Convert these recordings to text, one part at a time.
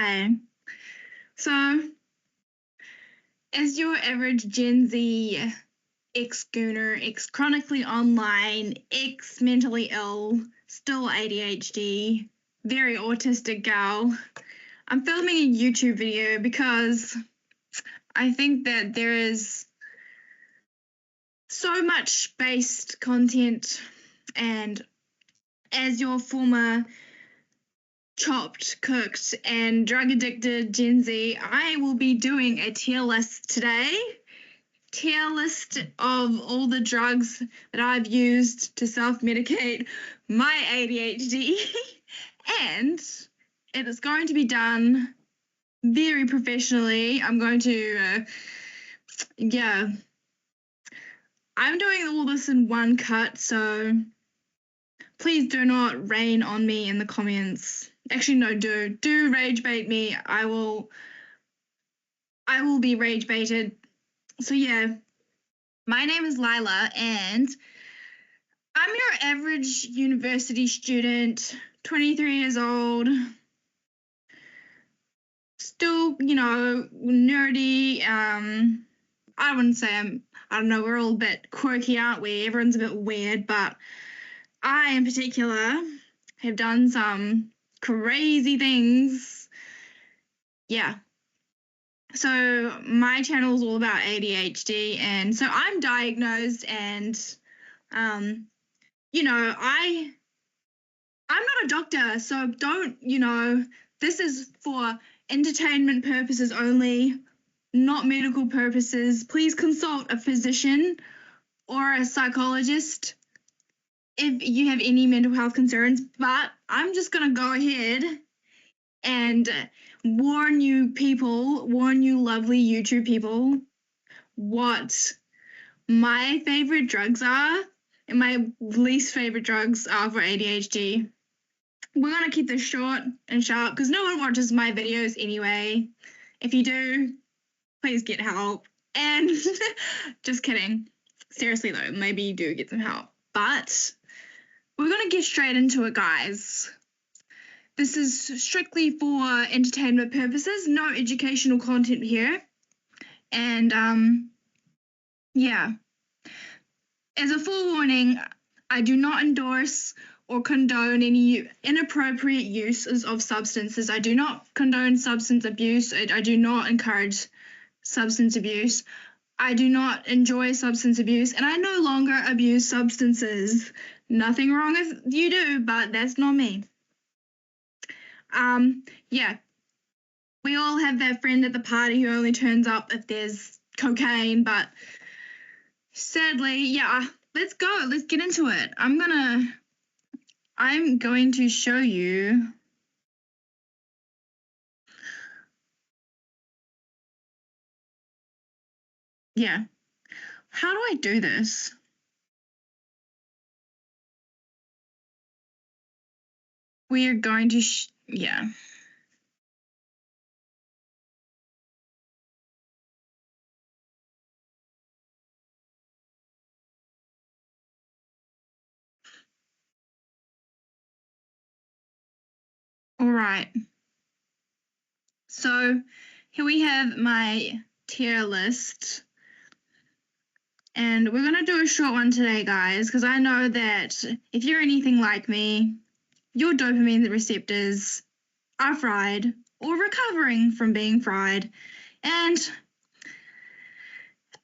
Hi. So, as your average Gen Z, ex-gooner, ex-chronically online, ex-mentally ill, still ADHD, very autistic gal, I'm filming a YouTube video because I think that there is so much based content, and as your former chopped, cooked, and drug-addicted Gen Z, I will be doing a tier list today. Tier list of all the drugs that I've used to self-medicate my ADHD. And it is going to be done very professionally. I'm going to, I'm doing all this in one cut, so please do not rain on me in the comments. Actually, no, do rage bait me. I will be rage baited. So yeah, my name is Lila, and I'm your average university student, 23 years old, still, nerdy. I wouldn't say I don't know, we're all a bit quirky, aren't we? Everyone's a bit weird, but I, in particular, have done some crazy things. Yeah. So my channel is all about ADHD, and so I'm diagnosed, and I'm not a doctor, so don't, this is for entertainment purposes only, not medical purposes. Please consult a physician or a psychologist if you have any mental health concerns. But I'm just going to go ahead and warn you lovely YouTube people, what my favorite drugs are and my least favorite drugs are for ADHD. We're going to keep this short and sharp because no one watches my videos anyway. If you do, please get help. And just kidding. Seriously though, maybe you do get some help. But we're going to get straight into it, guys. This is strictly for entertainment purposes, no educational content here. And as a forewarning, I do not endorse or condone any inappropriate uses of substances. I do not condone substance abuse. I do not encourage substance abuse. I do not enjoy substance abuse, and I no longer abuse substances. Nothing wrong if you do, but that's not me. We all have that friend at the party who only turns up if there's cocaine, but sadly, let's go. Let's get into it. I'm going to show you how do I do this? We are going to all right. So here we have my tier list. And we're going to do a short one today, guys, because I know that if you're anything like me, your dopamine receptors are fried or recovering from being fried. And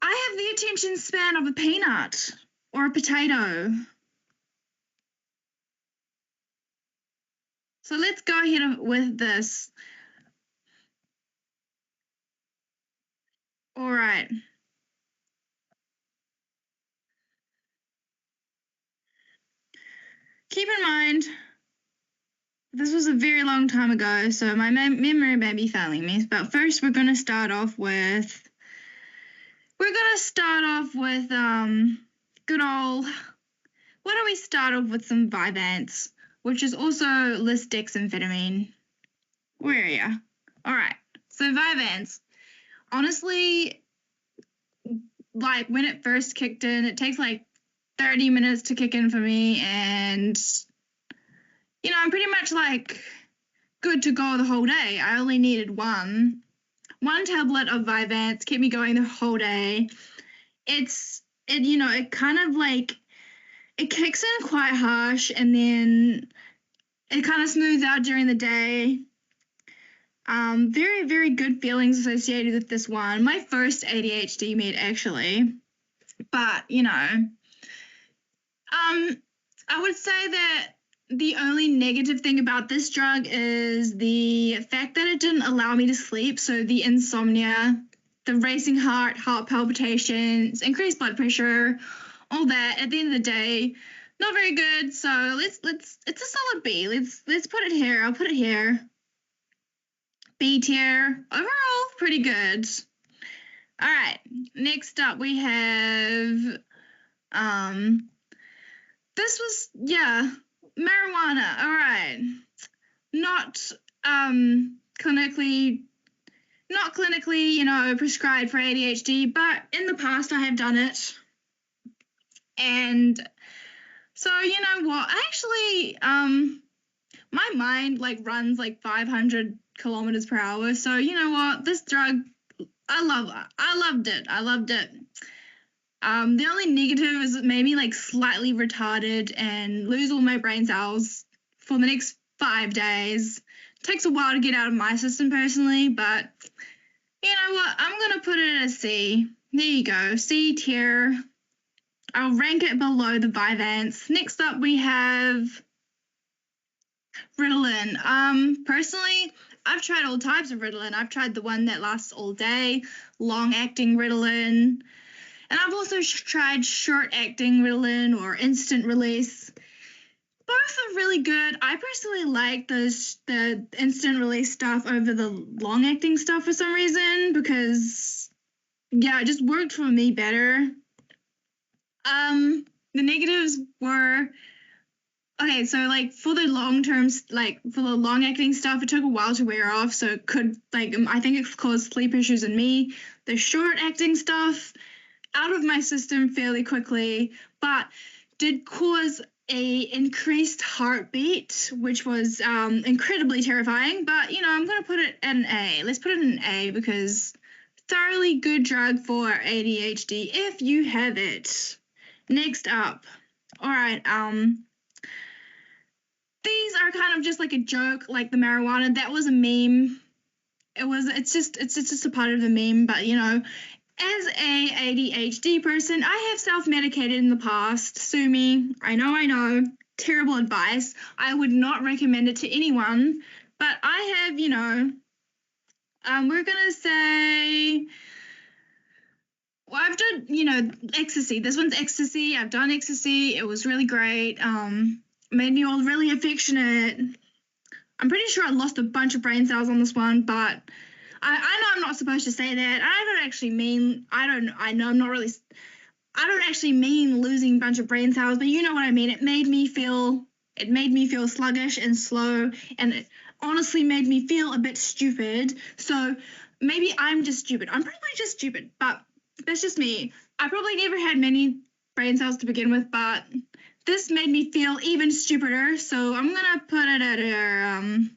I have the attention span of a peanut or a potato. So let's go ahead with this. All right. Keep in mind, this was a very long time ago, so my memory may be failing me. But first, we're going to start off with good old. Why don't we start off with some Vyvanse, which is also lisdexamfetamine. Where are ya? All right. So Vyvanse, honestly, like when it first kicked in, it takes like 30 minutes to kick in for me, and I'm pretty much like good to go the whole day. I only needed one tablet of Vyvanse, kept me going the whole day. It kind of like, it kicks in quite harsh and then it kind of smooths out during the day. Very, very good feelings associated with this one. My first ADHD med, actually. But, I would say that the only negative thing about this drug is the fact that it didn't allow me to sleep. So the insomnia, the racing heart, heart palpitations, increased blood pressure, all that. At the end of the day, not very good. So it's a solid B. Let's put it here. I'll put it here. B tier. Overall, pretty good. All right. Next up, we have this was marijuana. All right. Not clinically, prescribed for ADHD, but in the past I have done it. And so, you know what? Actually, my mind runs 500 kilometers per hour. So, you know what? This drug, I loved it. The only negative is it made me slightly retarded and lose all my brain cells for the next 5 days. It takes a while to get out of my system personally, but you know what? I'm going to put it at a C. There you go. C tier. I'll rank it below the Vyvanse. Next up, we have Ritalin. Personally, I've tried all types of Ritalin. I've tried the one that lasts all day, long-acting Ritalin. And I've also tried short-acting Ritalin or instant release. Both are really good. I personally like the instant release stuff over the long-acting stuff for some reason because, it just worked for me better. The negatives were, okay, so for the long-term, for the long-acting stuff, it took a while to wear off, so it could, I think it caused sleep issues in me. The short-acting stuff, out of my system fairly quickly, but did cause a increased heartbeat, which was incredibly terrifying. But I'm going to put it at an A. Let's put it in an A because thoroughly good drug for ADHD if you have it. Next up, all right. These are kind of just like a joke, like the marijuana. That was a meme. It's just a part of the meme, but as a ADHD person, I have self-medicated in the past. Sue me. I know. Terrible advice. I would not recommend it to anyone. But I have, we're going to say, well, I've done, ecstasy. This one's ecstasy. I've done ecstasy. It was really great. Made me all really affectionate. I'm pretty sure I lost a bunch of brain cells on this one, but I know I'm not supposed to say that. I don't actually mean losing a bunch of brain cells, but you know what I mean. It made me feel sluggish and slow, and it honestly made me feel a bit stupid. So maybe I'm just stupid. I'm probably just stupid, but that's just me. I probably never had many brain cells to begin with, but this made me feel even stupider. So I'm gonna put it at a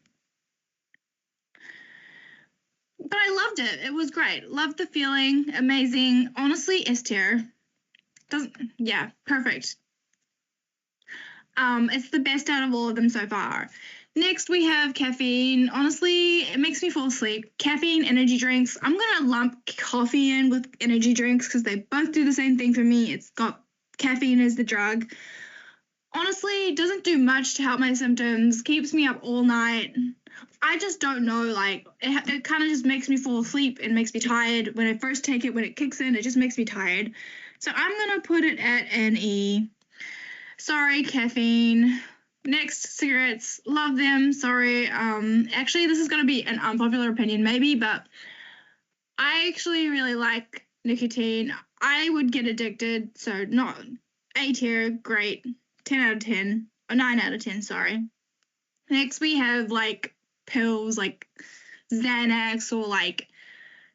But I loved it. It was great. Loved the feeling. Amazing. Honestly, S tier. Perfect. It's the best out of all of them so far. Next, we have caffeine. Honestly, it makes me fall asleep. Caffeine, energy drinks. I'm going to lump coffee in with energy drinks because they both do the same thing for me. It's got caffeine as the drug. Honestly, it doesn't do much to help my symptoms. Keeps me up all night. I just don't know, it kind of just makes me fall asleep and makes me tired. When I first take it, when it kicks in, it just makes me tired. So I'm going to put it at an E. Sorry, caffeine. Next, cigarettes. Love them. Sorry. Actually, this is going to be an unpopular opinion maybe, but I actually really like nicotine. I would get addicted, so not A tier, great. 10 out of 10. Or 9 out of 10, sorry. Next, we have, pills like Xanax or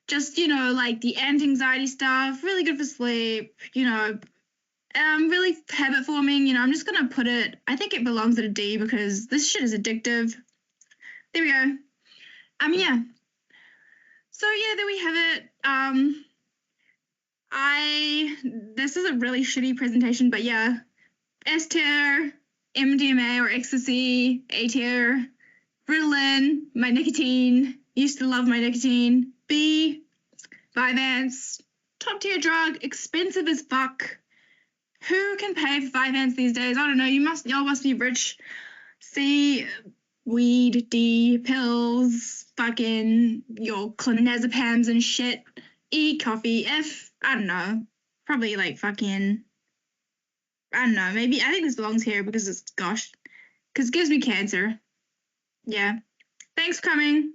just the anti-anxiety stuff, really good for sleep, really habit forming. I'm just gonna put it, I think it belongs at a D because this shit is addictive. there we go. Yeah. So yeah, there we have it. This is a really shitty presentation, but yeah, S tier, MDMA or ecstasy, A tier, Ritalin, my nicotine, used to love my nicotine. B, Vyvanse, top tier drug, expensive as fuck. Who can pay for Vyvanse these days? I don't know. Y'all must be rich. C, weed. D, pills. Fucking your clonazepams and shit. E, coffee. F, I don't know. Probably like fucking, I don't know. Maybe I think this belongs here because it gives me cancer. Yeah. Thanks for coming.